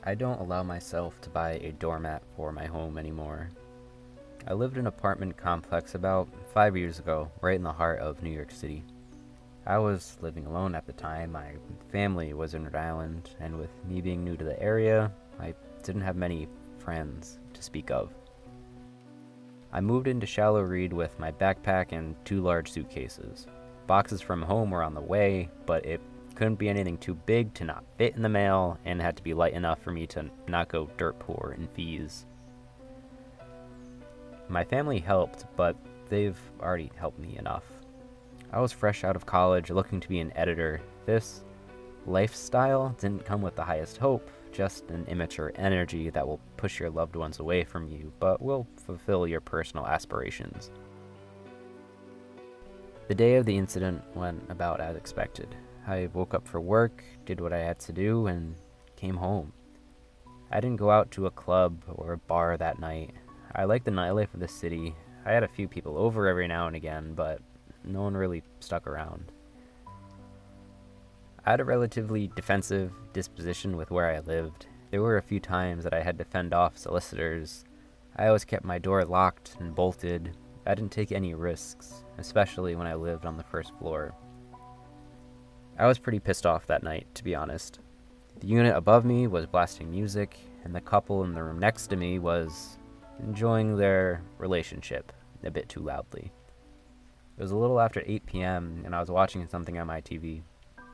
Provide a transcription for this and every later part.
I don't allow myself to buy a doormat for my home anymore. I lived in an apartment complex about 5 years ago, right in the heart of New York City. I was living alone at the time. My family was in Rhode Island, and with me being new to the area, I didn't have many friends to speak of. I moved into Shallow Reed with my backpack and two large suitcases. Boxes from home were on the way, but it couldn't be anything too big to not fit in the mail, and had to be light enough for me to not go dirt poor in fees. My family helped, but they've already helped me enough. I was fresh out of college looking to be an editor. This lifestyle didn't come with the highest hope, just an immature energy that will push your loved ones away from you, but will fulfill your personal aspirations. The day of the incident went about as expected. I woke up for work, did what I had to do, and came home. I didn't go out to a club or a bar that night. I liked the nightlife of the city. I had a few people over every now and again, but no one really stuck around. I had a relatively defensive disposition with where I lived. There were a few times that I had to fend off solicitors. I always kept my door locked and bolted. I didn't take any risks, especially when I lived on the first floor. I was pretty pissed off that night, to be honest. The unit above me was blasting music, and the couple in the room next to me was enjoying their relationship a bit too loudly. It was a little after 8 p.m., and I was watching something on my TV.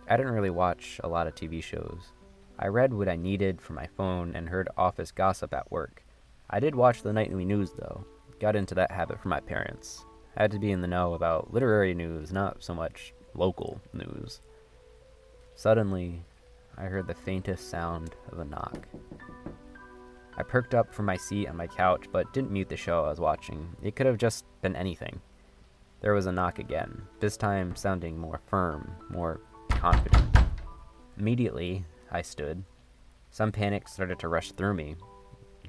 I didn't really watch a lot of TV shows. I read what I needed from my phone and heard office gossip at work. I did watch the nightly news, though. Got into that habit from my parents. I had to be in the know about literary news, not so much local news. Suddenly, I heard the faintest sound of a knock. I perked up from my seat on my couch, but didn't mute the show I was watching. It could have just been anything. There was a knock again, this time sounding more firm, more confident. Immediately, I stood. Some panic started to rush through me.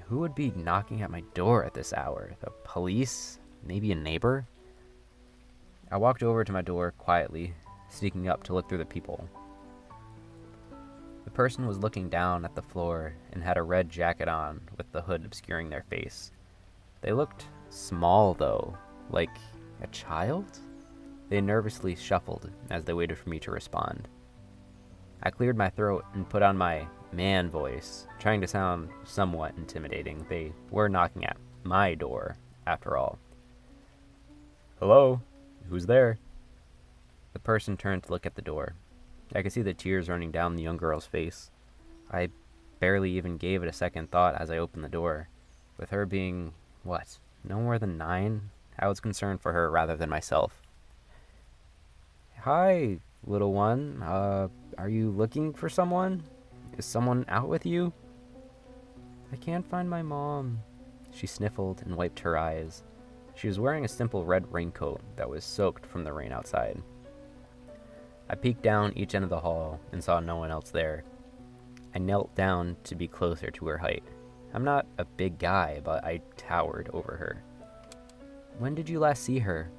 Who would be knocking at my door at this hour? The police? Maybe a neighbor? I walked over to my door quietly, sneaking up to look through the people. The person was looking down at the floor and had a red jacket on with the hood obscuring their face. They looked small, though, like a child? They nervously shuffled as they waited for me to respond. I cleared my throat and put on my man voice, trying to sound somewhat intimidating. They were knocking at my door, after all. Hello? Who's there? The person turned to look at the door. I could see the tears running down the young girl's face. I barely even gave it a second thought as I opened the door. With her being, no more than 9? I was concerned for her rather than myself. Hi, little one. Are you looking for someone? Is someone out with you? I can't find my mom. She sniffled and wiped her eyes. She was wearing a simple red raincoat that was soaked from the rain outside. I peeked down each end of the hall and saw no one else there. I knelt down to be closer to her height. I'm not a big guy, but I towered over her. When did you last see her?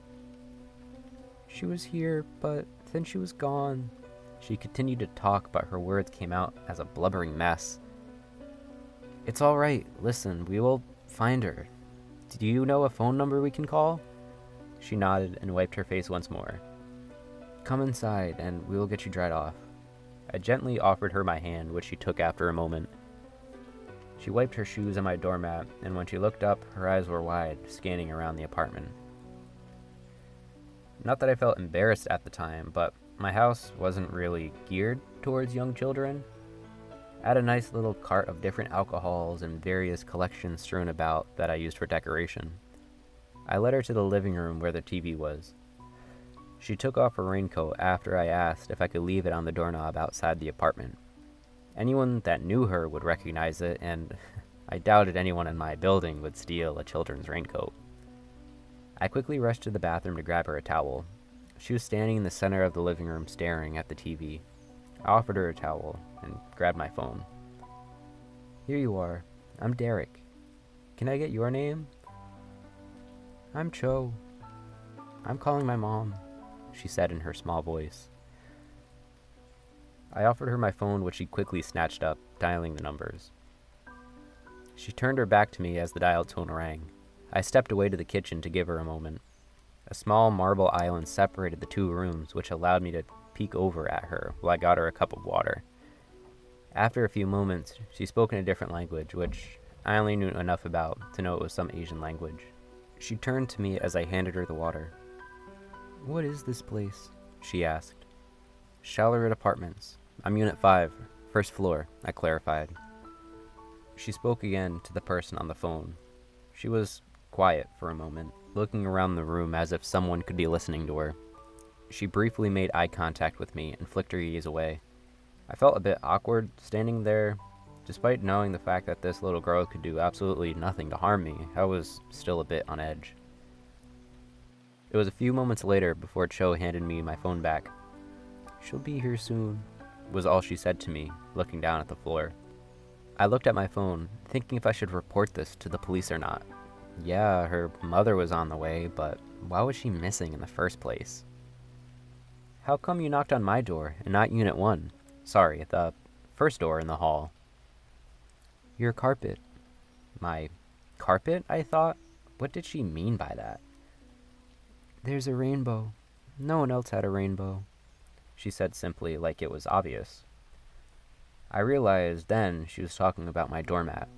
She was here, but then she was gone. She continued to talk, but her words came out as a blubbering mess. It's all right. Listen, we will find her. Do you know a phone number we can call? She nodded and wiped her face once more. Come inside, and we will get you dried off. I gently offered her my hand, which she took after a moment. She wiped her shoes on my doormat, and when she looked up, her eyes were wide, scanning around the apartment. Not that I felt embarrassed at the time, but my house wasn't really geared towards young children. I had a nice little cart of different alcohols and various collections strewn about that I used for decoration. I led her to the living room where the TV was. She took off her raincoat after I asked if I could leave it on the doorknob outside the apartment. Anyone that knew her would recognize it, and I doubted anyone in my building would steal a children's raincoat. I quickly rushed to the bathroom to grab her a towel. She was standing in the center of the living room staring at the TV. I offered her a towel and grabbed my phone. Here you are. I'm Derek. Can I get your name? I'm Cho. I'm calling my mom, she said in her small voice. I offered her my phone, which she quickly snatched up, dialing the numbers. She turned her back to me as the dial tone rang. I stepped away to the kitchen to give her a moment. A small marble island separated the two rooms, which allowed me to peek over at her while I got her a cup of water. After a few moments, she spoke in a different language, which I only knew enough about to know it was some Asian language. She turned to me as I handed her the water. "What is this place?" she asked. "Shallow Apartments. I'm Unit 5, first floor," I clarified. She spoke again to the person on the phone. She was quiet for a moment, looking around the room as if someone could be listening to her. She briefly made eye contact with me and flicked her gaze away. I felt a bit awkward standing there. Despite knowing the fact that this little girl could do absolutely nothing to harm me, I was still a bit on edge. It was a few moments later before Cho handed me my phone back. "She'll be here soon," was all she said to me, looking down at the floor. I looked at my phone, thinking if I should report this to the police or not. Yeah, her mother was on the way, but why was she missing in the first place? "How come you knocked on my door and not Unit 1? Sorry, the first door in the hall." "Your carpet." My carpet, I thought? What did she mean by that? "There's a rainbow. No one else had a rainbow," she said simply, like it was obvious. I realized then she was talking about my doormat.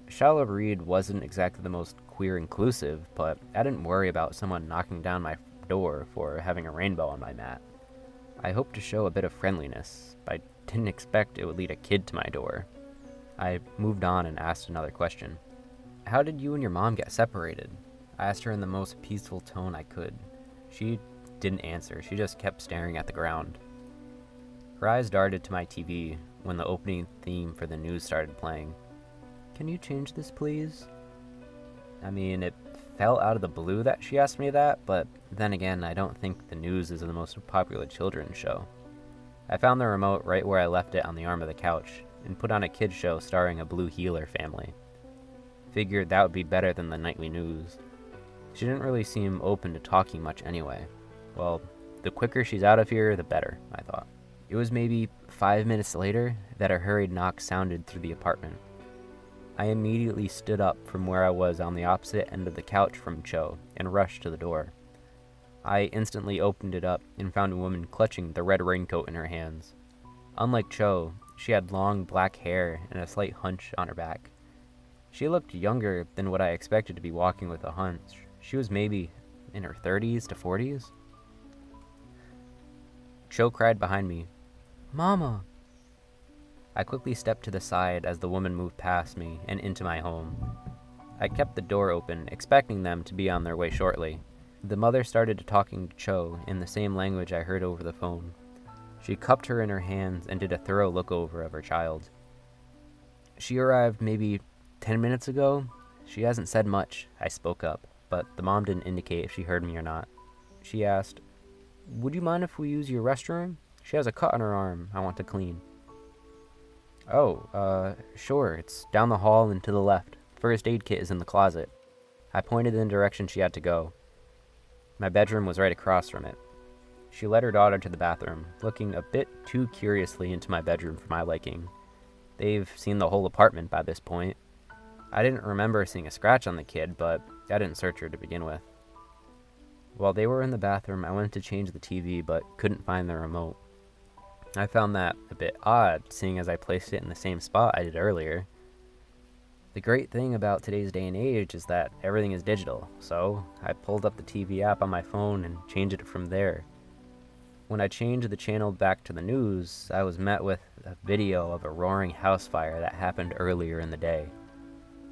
Shallow Reed wasn't exactly the most queer inclusive, but I didn't worry about someone knocking down my door for having a rainbow on my mat. I hoped to show a bit of friendliness, but I didn't expect it would lead a kid to my door. I moved on and asked another question. "How did you and your mom get separated?" I asked her in the most peaceful tone I could. She didn't answer, she just kept staring at the ground. Her eyes darted to my TV when the opening theme for the news started playing. "Can you change this, please?" I mean, it fell out of the blue that she asked me that, but then again, I don't think the news is the most popular children's show. I found the remote right where I left it on the arm of the couch, and put on a kids show starring a blue healer family. Figured that would be better than the nightly news. She didn't really seem open to talking much anyway. Well, the quicker she's out of here, the better, I thought. It was maybe 5 minutes later that a hurried knock sounded through the apartment. I immediately stood up from where I was on the opposite end of the couch from Cho and rushed to the door. I instantly opened it up and found a woman clutching the red raincoat in her hands. Unlike Cho, she had long black hair and a slight hunch on her back. She looked younger than what I expected to be walking with a hunch. She was maybe in her 30s to 40s. Cho cried behind me, "Mama!" I quickly stepped to the side as the woman moved past me and into my home. I kept the door open, expecting them to be on their way shortly. The mother started talking to Cho in the same language I heard over the phone. She cupped her in her hands and did a thorough look-over of her child. "She arrived maybe 10 minutes ago. She hasn't said much," I spoke up, but the mom didn't indicate if she heard me or not. She asked, "Would you mind if we use your restroom? She has a cut on her arm I want to clean." "Oh, sure, it's down the hall and to the left. First aid kit is in the closet." I pointed in the direction she had to go. My bedroom was right across from it. She led her daughter to the bathroom, looking a bit too curiously into my bedroom for my liking. They've seen the whole apartment by this point. I didn't remember seeing a scratch on the kid, but I didn't search her to begin with. While they were in the bathroom, I went to change the TV, but couldn't find the remote. I found that a bit odd, seeing as I placed it in the same spot I did earlier. The great thing about today's day and age is that everything is digital, so I pulled up the TV app on my phone and changed it from there. When I changed the channel back to the news, I was met with a video of a roaring house fire that happened earlier in the day.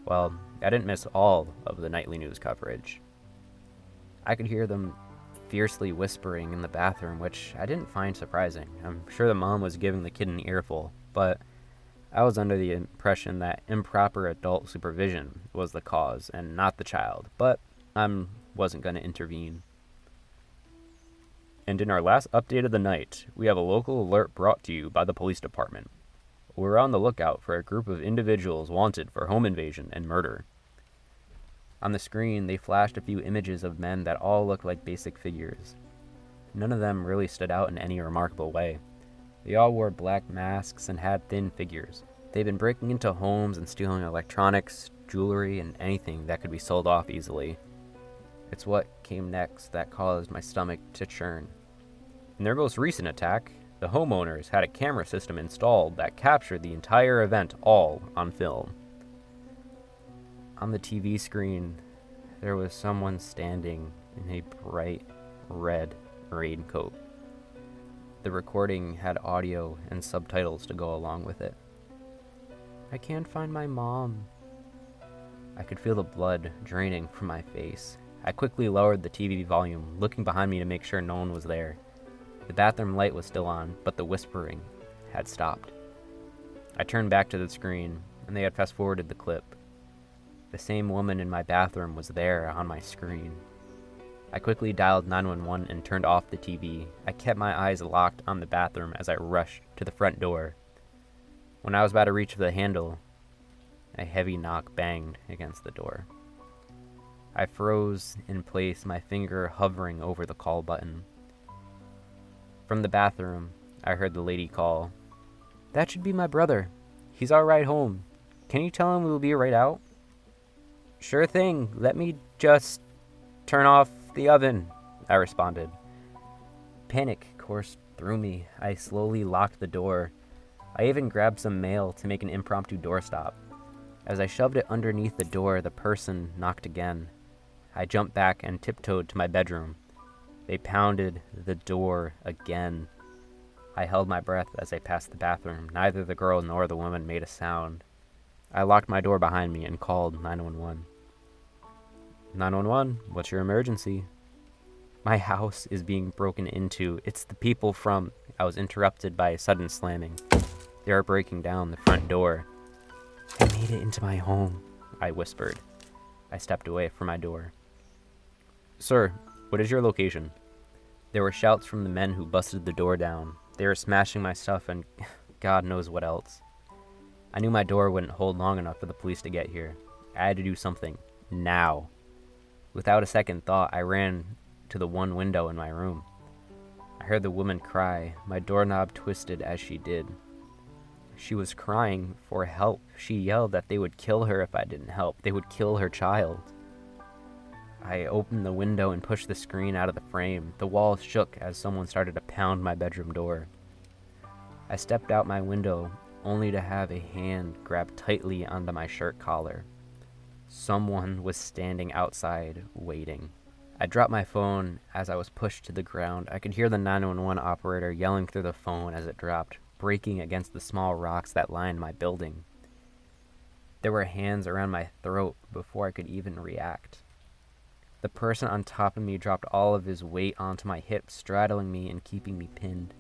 Well, I didn't miss all of the nightly news coverage. I could hear them fiercely whispering in the bathroom, which I didn't find surprising. I'm sure the mom was giving the kid an earful, but I was under the impression that improper adult supervision was the cause and not the child, but I wasn't going to intervene. And in our last update of the night, we have a local alert brought to you by the police department. We're on the lookout for a group of individuals wanted for home invasion and murder. On the screen, they flashed a few images of men that all looked like basic figures. None of them really stood out in any remarkable way. They all wore black masks and had thin figures. They'd been breaking into homes and stealing electronics, jewelry, and anything that could be sold off easily. It's what came next that caused my stomach to churn. In their most recent attack, the homeowners had a camera system installed that captured the entire event all on film. On the TV screen, there was someone standing in a bright red raincoat. The recording had audio and subtitles to go along with it. "I can't find my mom." I could feel the blood draining from my face. I quickly lowered the TV volume, looking behind me to make sure no one was there. The bathroom light was still on, but the whispering had stopped. I turned back to the screen, and they had fast-forwarded the clip. The same woman in my bathroom was there on my screen. I quickly dialed 911 and turned off the TV. I kept my eyes locked on the bathroom as I rushed to the front door. When I was about to reach for the handle, a heavy knock banged against the door. I froze in place, my finger hovering over the call button. From the bathroom, I heard the lady call, "That should be my brother. He's our ride home. Can you tell him we'll be right out?" "Sure thing. Let me just turn off the oven," I responded. Panic coursed through me. I slowly locked the door. I even grabbed some mail to make an impromptu doorstop. As I shoved it underneath the door, the person knocked again. I jumped back and tiptoed to my bedroom. They pounded the door again. I held my breath as I passed the bathroom. Neither the girl nor the woman made a sound. I locked my door behind me and called 911. 911, what's your emergency?" "My house is being broken into. It's the people from..." I was interrupted by a sudden slamming. They are breaking down the front door. "They made it into my home," I whispered. I stepped away from my door. "Sir, what is your location?" There were shouts from the men who busted the door down. They were smashing my stuff and God knows what else. I knew my door wouldn't hold long enough for the police to get here. I had to do something. Now. Without a second thought, I ran to the one window in my room. I heard the woman cry. My doorknob twisted as she did. She was crying for help. She yelled that they would kill her if I didn't help. They would kill her child. I opened the window and pushed the screen out of the frame. The walls shook as someone started to pound my bedroom door. I stepped out my window, only to have a hand grab tightly onto my shirt collar. Someone was standing outside, waiting. I dropped my phone as I was pushed to the ground. I could hear the 911 operator yelling through the phone as it dropped, breaking against the small rocks that lined my building. There were hands around my throat before I could even react. The person on top of me dropped all of his weight onto my hips, straddling me and keeping me pinned.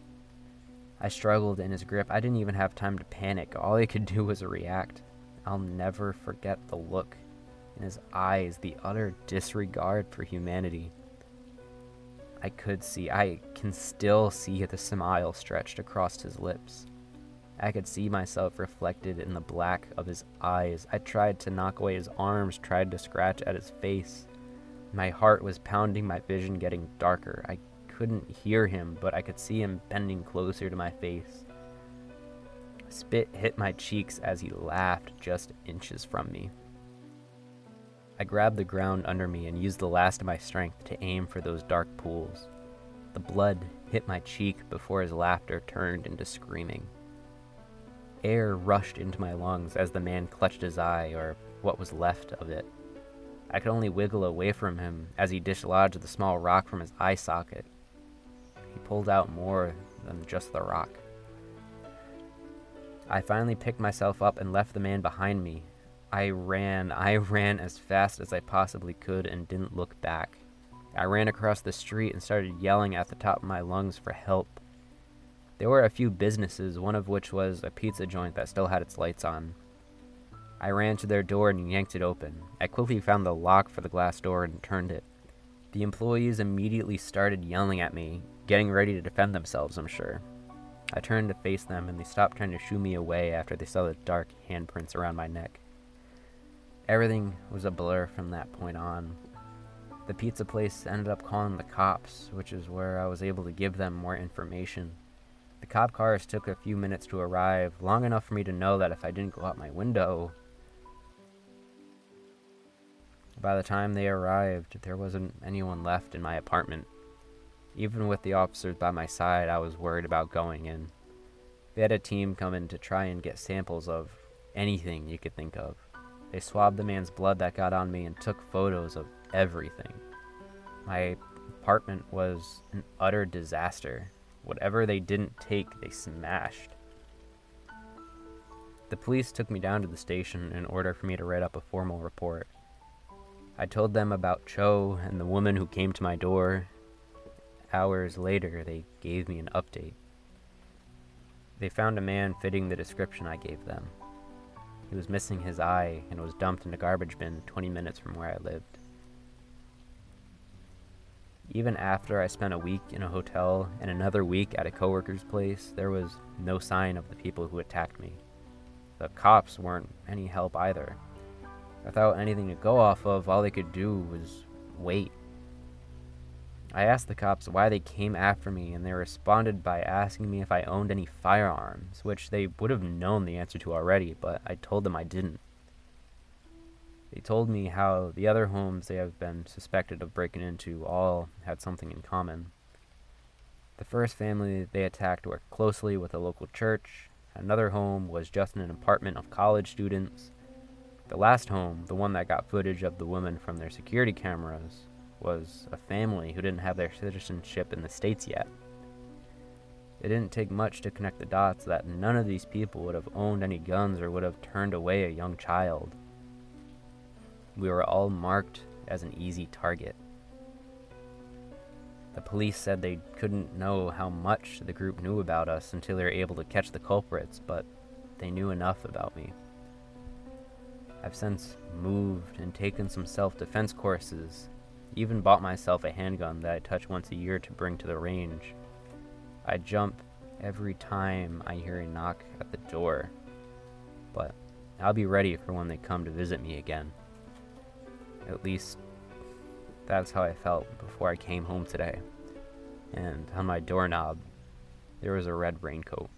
I struggled in his grip. I didn't even have time to panic. All I could do was react. I'll never forget the look in his eyes, the utter disregard for humanity. I can still see the smile stretched across his lips. I could see myself reflected in the black of his eyes. I tried to knock away his arms, tried to scratch at his face. My heart was pounding, my vision getting darker. I couldn't hear him, but I could see him bending closer to my face. Spit hit my cheeks as he laughed just inches from me. I grabbed the ground under me and used the last of my strength to aim for those dark pools. The blood hit my cheek before his laughter turned into screaming. Air rushed into my lungs as the man clutched his eye, or what was left of it. I could only wiggle away from him as he dislodged the small rock from his eye socket. He pulled out more than just the rock. I finally picked myself up and left the man behind me. I ran as fast as I possibly could and didn't look back. I ran across the street and started yelling at the top of my lungs for help. There were a few businesses, one of which was a pizza joint that still had its lights on. I ran to their door and yanked it open. I quickly found the lock for the glass door and turned it. The employees immediately started yelling at me, getting ready to defend themselves, I'm sure. I turned to face them, and they stopped trying to shoo me away after they saw the dark handprints around my neck. Everything was a blur from that point on. The pizza place ended up calling the cops, which is where I was able to give them more information. The cop cars took a few minutes to arrive, long enough for me to know that if I didn't go out my window. By the time they arrived, there wasn't anyone left in my apartment. Even with the officers by my side, I was worried about going in. They had a team come in to try and get samples of anything you could think of. They swabbed the man's blood that got on me and took photos of everything. My apartment was an utter disaster. Whatever they didn't take, they smashed. The police took me down to the station in order for me to write up a formal report. I told them about Cho and the woman who came to my door. Hours later, they gave me an update. They found a man fitting the description I gave them. He was missing his eye and was dumped in a garbage bin 20 minutes from where I lived. Even after I spent a week in a hotel and another week at a coworker's place, there was no sign of the people who attacked me. The cops weren't any help either. Without anything to go off of, all they could do was wait. I asked the cops why they came after me, and they responded by asking me if I owned any firearms, which they would have known the answer to already, but I told them I didn't. They told me how the other homes they have been suspected of breaking into all had something in common. The first family they attacked worked closely with a local church. Another home was just an apartment of college students. The last home, the one that got footage of the woman from their security cameras, was a family who didn't have their citizenship in the States yet. It didn't take much to connect the dots that none of these people would have owned any guns or would have turned away a young child. We were all marked as an easy target. The police said they couldn't know how much the group knew about us until they were able to catch the culprits, but they knew enough about me. I've since moved and taken some self-defense courses, even bought myself a handgun that I touch once a year to bring to the range. I jump every time I hear a knock at the door, but I'll be ready for when they come to visit me again. At least, that's how I felt before I came home today. And on my doorknob, there was a red raincoat.